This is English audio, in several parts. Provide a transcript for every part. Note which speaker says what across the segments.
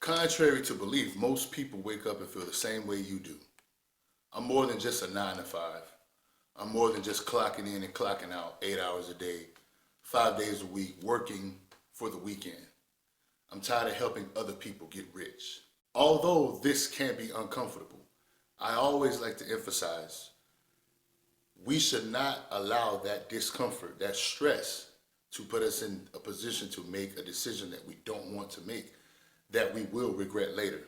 Speaker 1: Contrary to belief, most people wake up and feel the same way you do. I'm more than just a 9 to 5. I'm more than just clocking in and clocking out 8 hours a day, 5 days a week, working for the weekend. I'm tired of helping other people get rich. Although this can be uncomfortable, I always like to emphasize we should not allow that discomfort, that stress, to put us in a position to make a decision that we don't want to make, that we will regret later.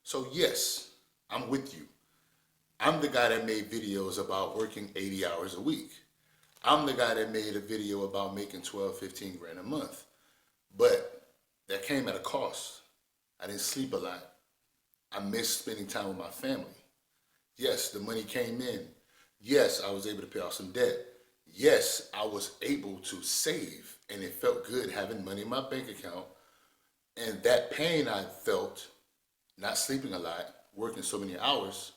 Speaker 1: So yes, I'm with you. I'm the guy that made videos about working 80 hours a week. I'm the guy that made a video about making 12, 15 grand a month. But that came at a cost. I didn't sleep a lot. I missed spending time with my family. Yes, the money came in. Yes, I was able to pay off some debt. Yes, I was able to save, and it felt good having money in my bank account. And that pain I felt, not sleeping a lot, working so many hours,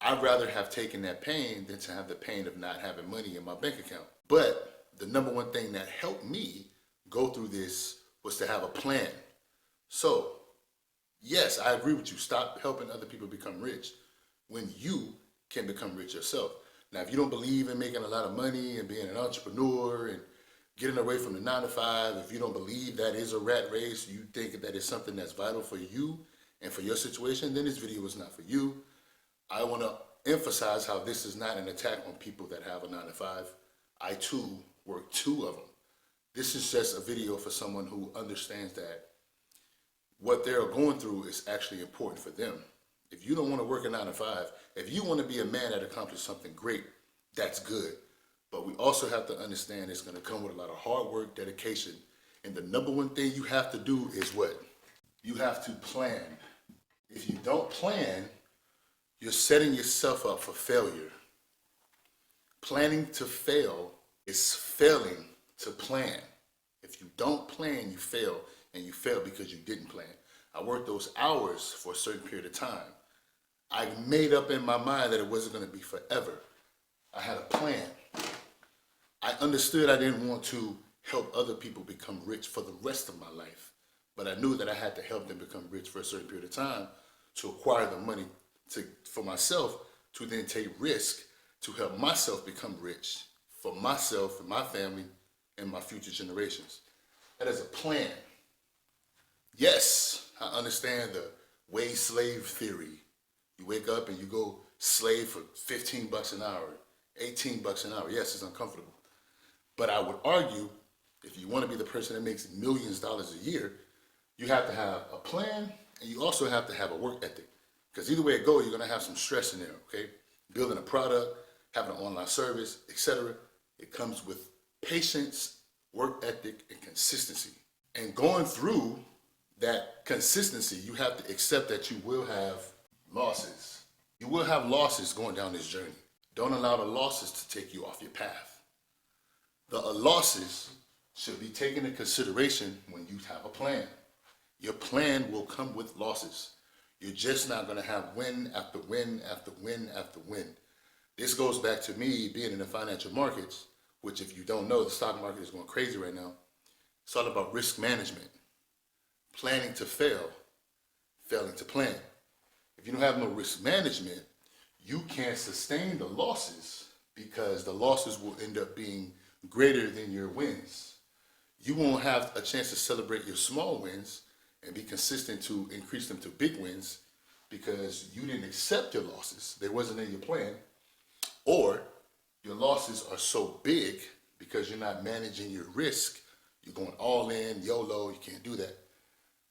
Speaker 1: I'd rather have taken that pain than to have the pain of not having money in my bank account. But the number one thing that helped me go through this was to have a plan. So, yes, I agree with you. Stop helping other people become rich when you can become rich yourself. Now, if you don't believe in making a lot of money and being an entrepreneur and getting away from the 9 to 5, if you don't believe that is a rat race, you think that is something that's vital for you and for your situation, then this video is not for you. I want to emphasize how this is not an attack on people that have a 9 to 5. I too work 2 of them. This is just a video for someone who understands that what they're going through is actually important for them. If you don't want to work a 9 to 5, if you want to be a man that accomplishes something great, that's good. But we also have to understand it's going to come with a lot of hard work, dedication. And the number one thing you have to do is what? You have to plan. If you don't plan, you're setting yourself up for failure. Planning to fail is failing to plan. If you don't plan, you fail, and you fail because you didn't plan. I worked those hours for a certain period of time. I made up in my mind that it wasn't going to be forever. I had a plan. I understood I didn't want to help other people become rich for the rest of my life, but I knew that I had to help them become rich for a certain period of time to acquire the money for myself to then take risk to help myself become rich for myself and my family and my future generations. That is a plan. Yes, I understand the wage slave theory. You wake up and you go slave for 15 bucks an hour, 18 bucks an hour. Yes, it's uncomfortable. But I would argue, if you want to be the person that makes millions of dollars a year, you have to have a plan and you also have to have a work ethic. Because either way it goes, you're going to have some stress in there, okay? Building a product, having an online service, etc. It comes with patience, work ethic, and consistency. And going through that consistency, you have to accept that you will have losses. You will have losses going down this journey. Don't allow the losses to take you off your path. The losses should be taken into consideration when you have a plan. Your plan will come with losses. You're just not going to have win after win after win after win. This goes back to me being in the financial markets, which if you don't know, the stock market is going crazy right now. It's all about risk management. Planning to fail, failing to plan. If you don't have no risk management, you can't sustain the losses because the losses will end up being greater than your wins. You won't have a chance to celebrate your small wins and be consistent to increase them to big wins because you didn't accept your losses. They wasn't in your plan. Or your losses are so big because you're not managing your risk. You're going all in, YOLO, you can't do that.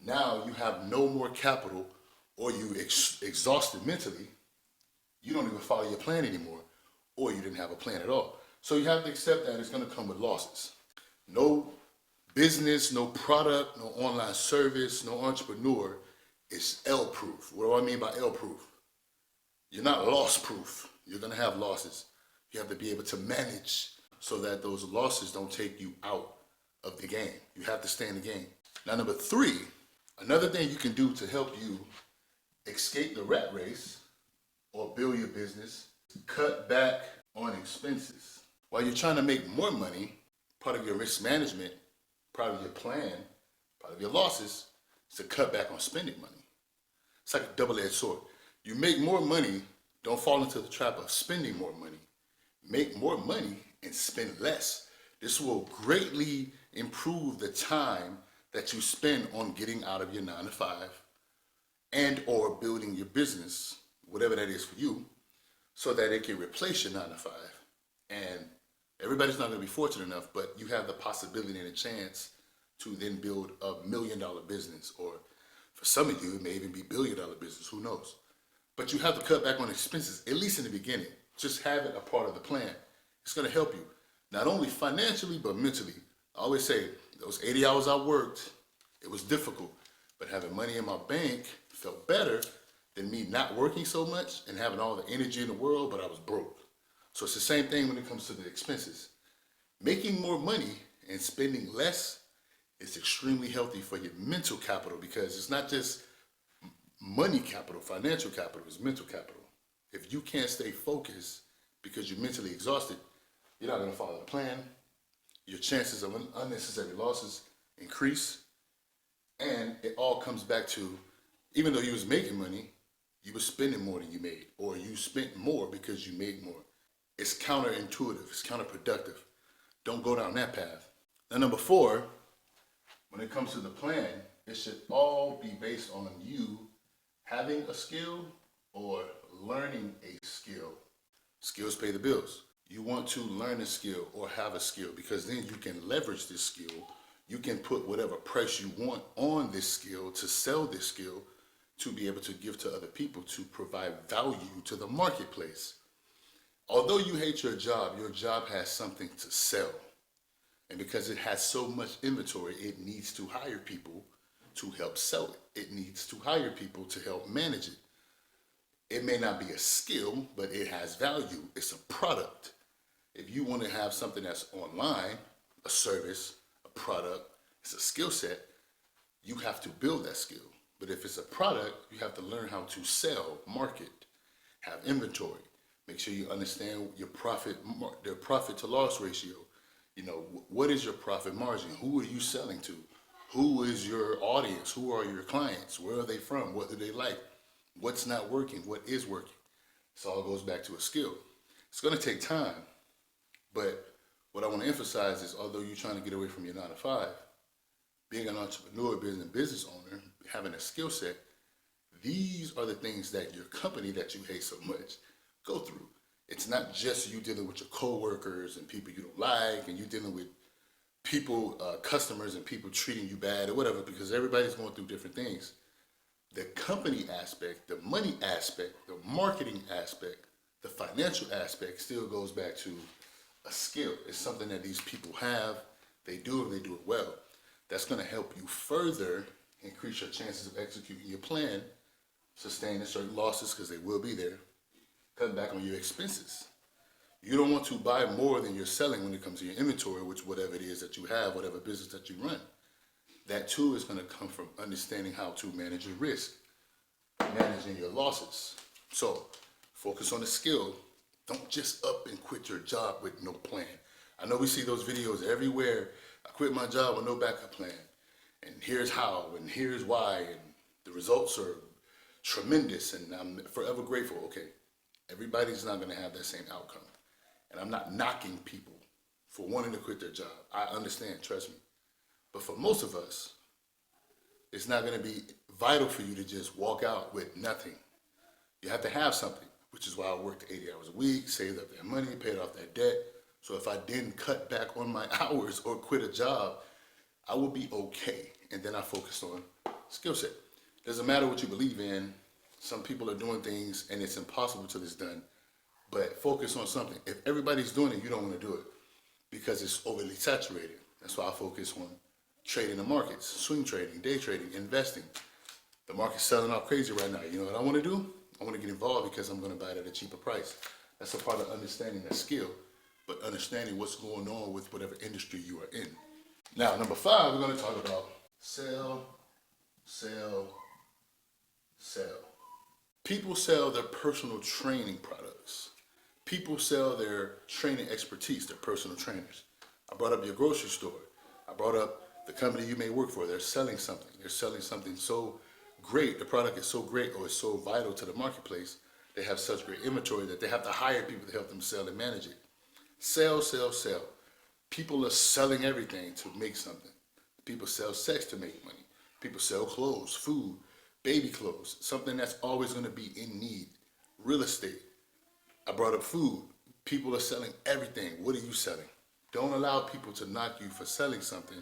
Speaker 1: Now you have no more capital or you exhausted mentally. You don't even follow your plan anymore or you didn't have a plan at all. So you have to accept that it's going to come with losses. No business, no product, no online service, no entrepreneur is L-proof. What do I mean by L-proof? You're not loss-proof. You're going to have losses. You have to be able to manage so that those losses don't take you out of the game. You have to stay in the game. Now, number 3, another thing you can do to help you escape the rat race or build your business, cut back on expenses. While you're trying to make more money, part of your risk management, part of your plan, part of your losses is to cut back on spending money. It's like a double-edged sword. You make more money, don't fall into the trap of spending more money. Make more money and spend less. This will greatly improve the time that you spend on getting out of your 9 to 5 and or building your business, whatever that is for you, so that it can replace your 9 to 5. And everybody's not going to be fortunate enough, but you have the possibility and a chance to then build $1 million business, or for some of you, it may even be $1 billion business, who knows? But you have to cut back on expenses, at least in the beginning. Just have it a part of the plan. It's going to help you, not only financially, but mentally. I always say, those 80 hours I worked, it was difficult, but having money in my bank felt better than me not working so much and having all the energy in the world, but I was broke. So it's the same thing when it comes to the expenses. Making more money and spending less is extremely healthy for your mental capital, because it's not just money capital, financial capital, it's mental capital. If you can't stay focused because you're mentally exhausted, you're not going to follow the plan. Your chances of unnecessary losses increase. And it all comes back to, even though you was making money, you were spending more than you made, or you spent more because you made more. It's counterintuitive, it's counterproductive. Don't go down that path. Now, number 4, when it comes to the plan, it should all be based on you having a skill or learning a skill. Skills pay the bills. You want to learn a skill or have a skill, because then you can leverage this skill. You can put whatever price you want on this skill to sell this skill, to be able to give to other people, to provide value to the marketplace. Although you hate your job has something to sell. And because it has so much inventory, it needs to hire people to help sell it. It needs to hire people to help manage it. It may not be a skill, but it has value. It's a product. If you want to have something that's online, a service, a product, it's a skill set, you have to build that skill. But if it's a product, you have to learn how to sell, market, have inventory. Make sure you understand your profit to loss ratio. You know, what is your profit margin? Who are you selling to? Who is your audience? Who are your clients? Where are they from? What do they like? What's not working? What is working? This all goes back to a skill. It's going to take time, but what I want to emphasize is, although you're trying to get away from your 9 to 5, being an entrepreneur, being a business owner, having a skill set, these are the things that your company that you hate so much go through. It's not just you dealing with your coworkers and people you don't like, and you dealing with people, customers, and people treating you bad or whatever, because everybody's going through different things. The company aspect, the money aspect, the marketing aspect, the financial aspect still goes back to a skill. It's something that these people have. They do it, they do it well. That's going to help you further increase your chances of executing your plan, sustaining certain losses, because they will be there, cutting back on your expenses. You don't want to buy more than you're selling when it comes to your inventory, which whatever it is that you have, whatever business that you run. That too is going to come from understanding how to manage your risk, managing your losses. So focus on the skill. Don't just up and quit your job with no plan. I know we see those videos everywhere. I quit my job with no backup plan. And here's how, and here's why, and the results are tremendous, and I'm forever grateful. Okay, everybody's not going to have that same outcome. And I'm not knocking people for wanting to quit their job. I understand, trust me. But for most of us, it's not going to be vital for you to just walk out with nothing. You have to have something, which is why I worked 80 hours a week, saved up that money, paid off that debt. So if I didn't cut back on my hours or quit a job, I would be okay. And then I focused on skill set. Doesn't matter what you believe in. Some people are doing things and it's impossible till it's done. But focus on something. If everybody's doing it, you don't want to do it because it's overly saturated. That's why I focus on trading the markets, swing trading, day trading, investing. The market's selling off crazy right now. You know what I want to do? I want to get involved because I'm going to buy it at a cheaper price. That's a part of understanding that skill, but understanding what's going on with whatever industry you are in. Now, number 5, we're going to talk about sell, sell, sell. People sell their personal training products. People sell their training expertise, their personal trainers. I brought up your grocery store. I brought up The company you may work for, they're selling something. They're selling something so great, the product is so great or it's so vital to the marketplace, they have such great inventory that they have to hire people to help them sell and manage it. Sell, sell, sell. People are selling everything to make something. People sell sex to make money. People sell clothes, food, baby clothes, something that's always going to be in need. Real estate. I brought up food. People are selling everything. What are you selling? Don't allow people to knock you for selling something,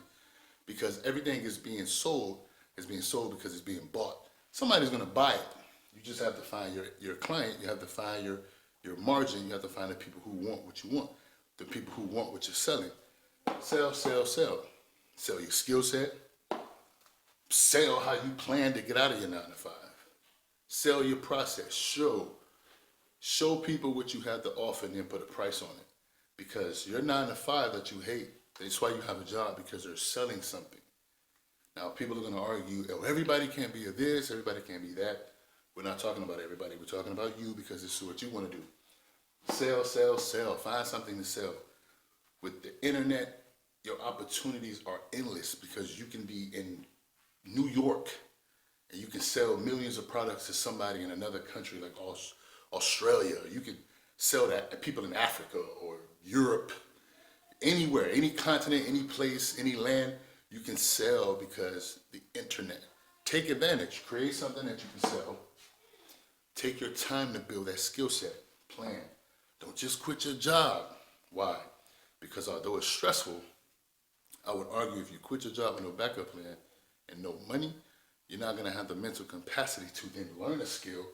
Speaker 1: because everything is being sold because it's being bought. Somebody's going to buy it. You just have to find your client. You have to find your margin. You have to find the people who want what you want, the people who want what you're selling. Sell, sell, sell. Sell your skill set. Sell how you plan to get out of your 9 to 5. Sell your process. Show people what you have to offer and then put a price on it. Because your 9 to 5 that you hate, that's why you have a job, because they're selling something. Now, people are going to argue, oh, everybody can't be a this, everybody can't be that. We're not talking about everybody. We're talking about you, because this is what you want to do. Sell, sell, sell. Find something to sell. With the internet, your opportunities are endless, because you can be in New York and you can sell millions of products to somebody in another country like Australia. You can sell that to people in Africa or Europe, anywhere, any continent, any place, any land. You can sell because the internet. Take advantage. Create something that you can sell. Take your time to build that skill set. Plan. Don't just quit your job. Why? Because although it's stressful, I would argue if you quit your job with no backup plan and no money, you're not going to have the mental capacity to then learn a skill,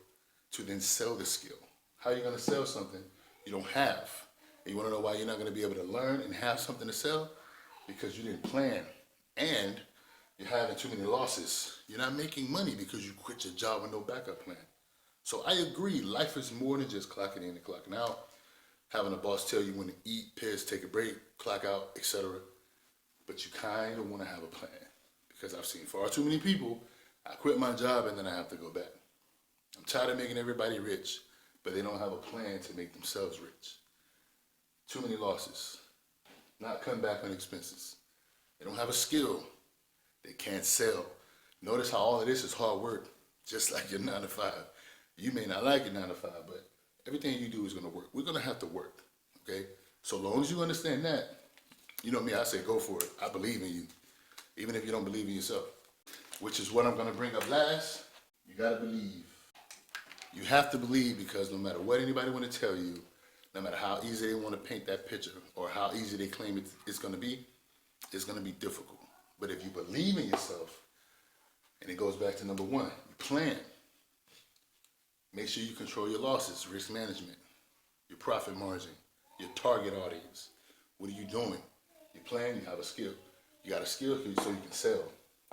Speaker 1: to then sell the skill. How are you going to sell something you don't have? And you want to know why you're not going to be able to learn and have something to sell? Because you didn't plan, and you're having too many losses. You're not making money because you quit your job with no backup plan. So I agree, life is more than just clocking in and clocking out, having a boss tell you when to eat, piss, take a break, clock out, etc. But you kind of want to have a plan, because I've seen far too many people, I quit my job and then I have to go back. I'm tired of making everybody rich, but they don't have a plan to make themselves rich. Too many losses. Not cutting back on expenses. They don't have a skill. They can't sell. Notice how all of this is hard work, just like your 9 to 5. You may not like your 9 to 5, but everything you do is going to work. We're going to have to work, okay? So long as you understand that, you know me, I say go for it. I believe in you, even if you don't believe in yourself, which is what I'm going to bring up last. You got to believe. You have to believe, because no matter what anybody want to tell you, no matter how easy they want to paint that picture or how easy they claim it's going to be difficult. But if you believe in yourself, and it goes back to number 1, you plan. Make sure you control your losses, risk management, your profit margin, your target audience. What are you doing? You plan, you have a skill. You got a skill so you can sell.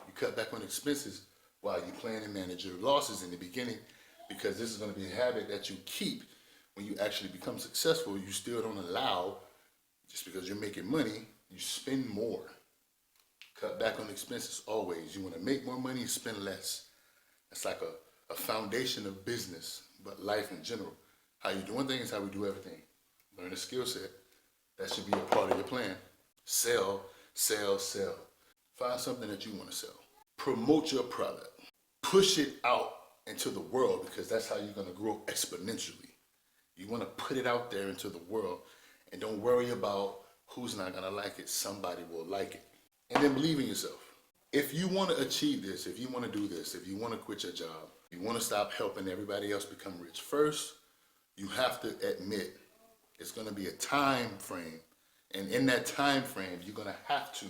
Speaker 1: You cut back on expenses while you plan and manage your losses in the beginning, because this is going to be a habit that you keep when you actually become successful. You still don't allow, just because you're making money, you spend more. Cut back on expenses always. You want to make more money, spend less. That's like a foundation of business, but life in general. How you doing things, how we do everything. Learn a skill set. That should be a part of your plan. Sell, sell, sell. Find something that you want to sell. Promote your product. Push it out into the world, because that's how you're going to grow exponentially. You want to put it out there into the world, and don't worry about who's not going to like it. Somebody will like it. And then believe in yourself. If you want to achieve this, if you want to do this, if you want to quit your job, you want to stop helping everybody else become rich, first, you have to admit it's going to be a time frame. And in that time frame, you're going to have to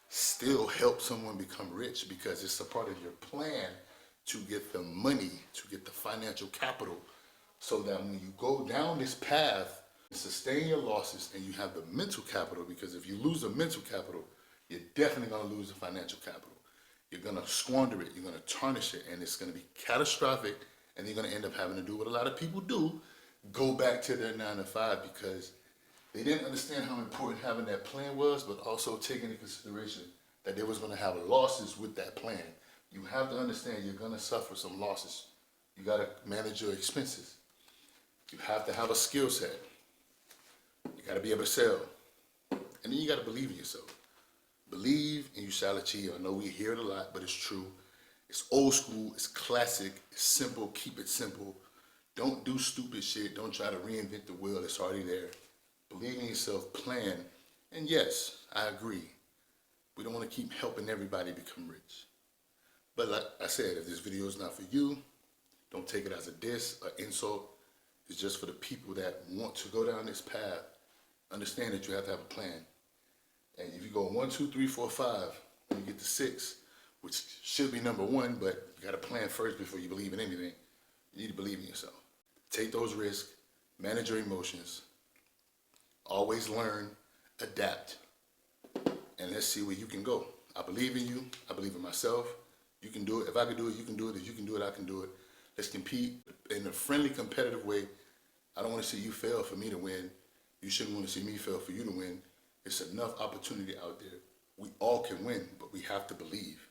Speaker 1: still help someone become rich, because it's a part of your plan to get the money, to get the financial capital, so that when you go down this path, sustain your losses and you have the mental capital. Because if you lose the mental capital, you're definitely going to lose the financial capital. You're going to squander it, you're going to tarnish it, and it's going to be catastrophic, and you're going to end up having to do what a lot of people do, go back to their 9 to 5, because they didn't understand how important having that plan was, but also taking into consideration that they was going to have losses with that plan. You have to understand you're going to suffer some losses. You got to manage your expenses. You have to have a skill set. You got to be able to sell. And then you got to believe in yourself. Believe and you shall achieve. I know we hear it a lot, but it's true. It's old school, it's classic, it's simple, keep it simple. Don't do stupid shit. Don't try to reinvent the wheel. It's already there. Believe in yourself, plan. And yes, I agree. We don't want to keep helping everybody become rich. But like I said, if this video is not for you, don't take it as a diss or insult. It's just for the people that want to go down this path. Understand that you have to have a plan. And if you go 1, 2, 3, 4, 5, when you get to 6, which should be number 1, but you got to plan first before you believe in anything. You need to believe in yourself. Take those risks, manage your emotions, always learn, adapt, and let's see where you can go. I believe in you. I believe in myself. You can do it. If I can do it, you can do it. If you can do it, I can do it. Let's compete in a friendly, competitive way. I don't want to see you fail for me to win. You shouldn't want to see me fail for you to win. It's enough opportunity out there. We all can win, but we have to believe.